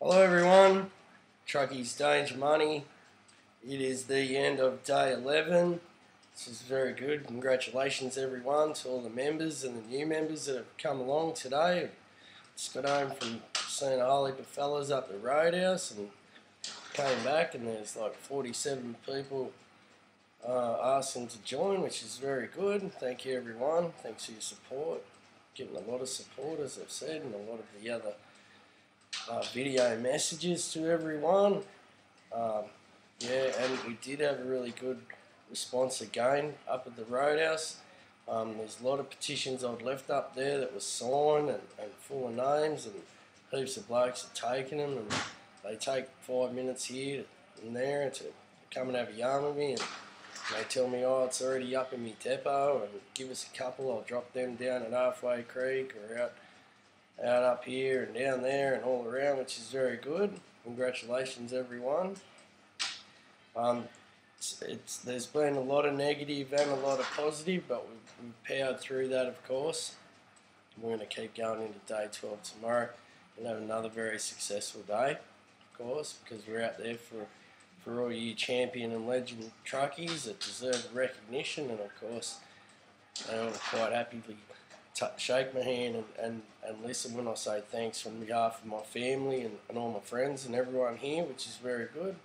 Hello everyone, Truckies Danger Money. It is the end of day 11. This is very good. Congratulations everyone to all the members and the new members that have come along today. Just got home from seeing a whole heap of fellas up the Roadhouse and came back, and there's like 47 people asking to join, which is very good. Thank you everyone. Thanks for your support. Getting a lot of support, as I've said, and a lot of the other video messages to everyone. Yeah, and we did have a really good response again up at the Roadhouse. There's a lot of petitions I'd left up there that were signed and full of names, and heaps of blokes have taken them, and they take 5 minutes here and there to come and have a yarn with me, and they tell me, oh, it's already up in my depot, and give us a couple, I'll drop them down at Halfway Creek or out up here and down there and all around, which is very good. Congratulations everyone. There's been a lot of negative and a lot of positive, but we've powered through that, of course. We're going to keep going into day 12 tomorrow and have another very successful day, of course, because we're out there for all you champion and legend truckies that deserve recognition, and of course they all quite happily shake my hand and listen when I say thanks from behalf of my family and all my friends and everyone here, which is very good.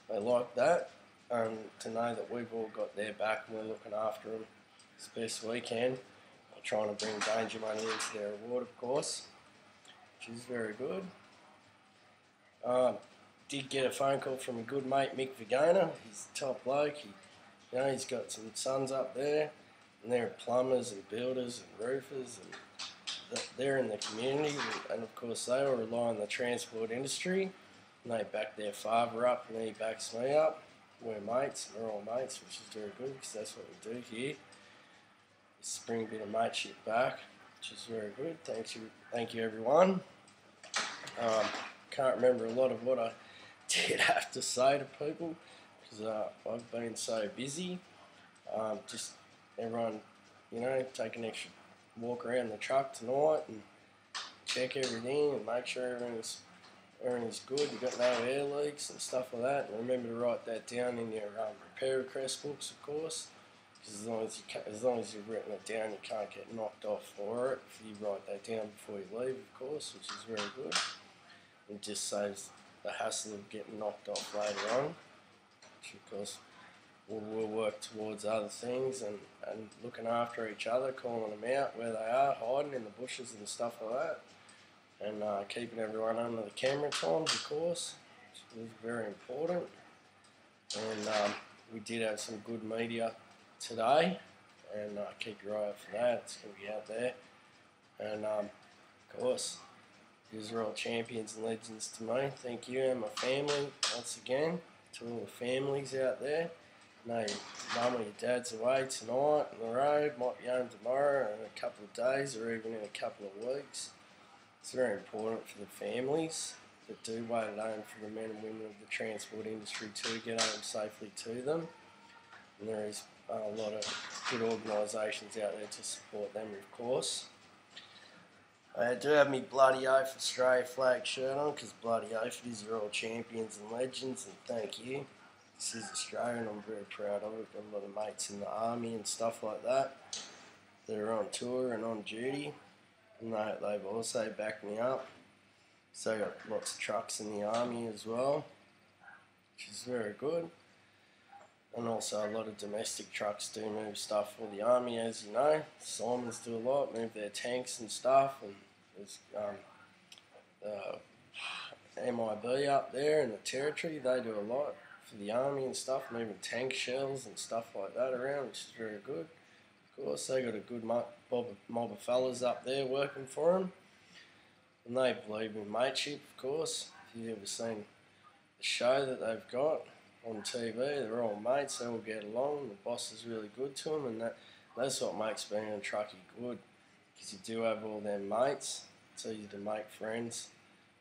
They like that, to know that we've all got their back and we're looking after them as best we can. We're trying to bring Danger Money into their reward, of course, which is very good. Did get a phone call from a good mate, Mick Vagona. He's a top bloke. He's got some sons up there, and they're plumbers and builders and roofers, and they're in the community, and of course they all rely on the transport industry, and they back their father up and he backs me up. We're mates, and we're all mates, which is very good because that's what we do here. Just bring a bit of mateship back, which is very good. Thank you everyone. Can't remember a lot of what I did have to say to people because I've been so busy. Just everyone, take an extra walk around the truck tonight and check everything and make sure everything's good. You've got no air leaks and stuff like that. And remember to write that down in your repair request books, of course, because as long as you've written it down, you can't get knocked off for it if you write that down before you leave, of course, which is very good. It just saves the hassle of getting knocked off later on, which of course we'll work towards other things and looking after each other, calling them out where they are, hiding in the bushes and stuff like that, and keeping everyone under the camera times, of course, which is very important. And we did have some good media today, and keep your eye out for that. It's going to be out there. And of course, these are all champions and legends to me. Thank you and my family once again, to all the families out there. No, your mum or your dad's away tonight on the road, might be home tomorrow in a couple of days or even in a couple of weeks. It's very important for the families that do wait at home for the men and women of the transport industry to get home safely to them. And there is a lot of good organisations out there to support them, of course. I do have my Bloody Oath Australia flag shirt on because Bloody Oath is all champions and legends, and thank you. This is Australia and I'm very proud of it. Got a lot of mates in the army and stuff like that that are on tour and on duty, and they've also backed me up. So I got lots of trucks in the army as well, which is very good. And also a lot of domestic trucks do move stuff for the army, as you know. Simons do a lot, move their tanks and stuff, and there's MIB up there in the territory, they do a lot for the army and stuff, moving tank shells and stuff like that around, which is very good. Of course, they got a good mob of fellas up there working for them, and they believe in mateship, of course. If you've ever seen the show that they've got on TV, they're all mates, they all get along, the boss is really good to them, and that's what makes being a truckie good, because you do have all them mates. It's easy to make friends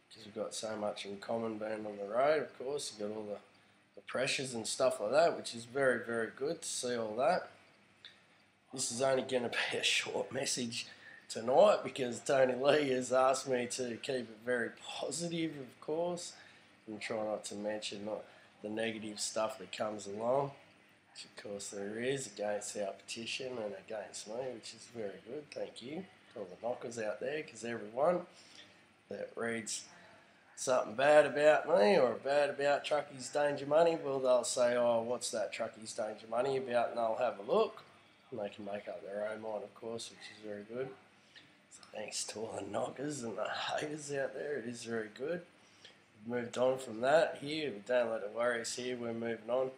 because you've got so much in common being on the road, of course. You've got all the pressures and stuff like that, which is very, very good to see all that. This is only going to be a short message tonight because Tony Lee has asked me to keep it very positive, of course, and try not to mention the negative stuff that comes along, which of course there is against our petition and against me, which is very good. Thank you to all the knockers out there, because everyone that reads something bad about me or bad about Trucky's Danger Money, well, they'll say, oh, what's that Trucky's Danger Money about? And they'll have a look. And they can make up their own mind, of course, which is very good. So thanks to all the knockers and the haters out there. It is very good. We've moved on from that here. We don't let it worry us here. We're moving on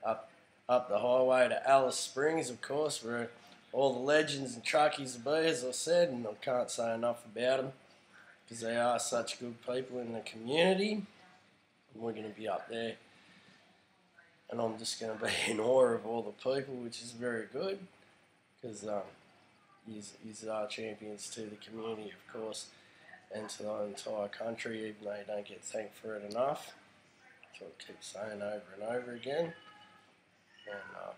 up the highway to Alice Springs, of course, where all the legends and truckies will be, as I said, and I can't say enough about them, because they are such good people in the community. And we're going to be up there, and I'm just going to be in awe of all the people, which is very good, because he's our champions to the community, of course, and to the entire country, even though you don't get thanked for it enough. So I keep saying over and over again, and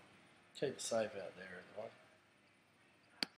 keep safe out there, everyone.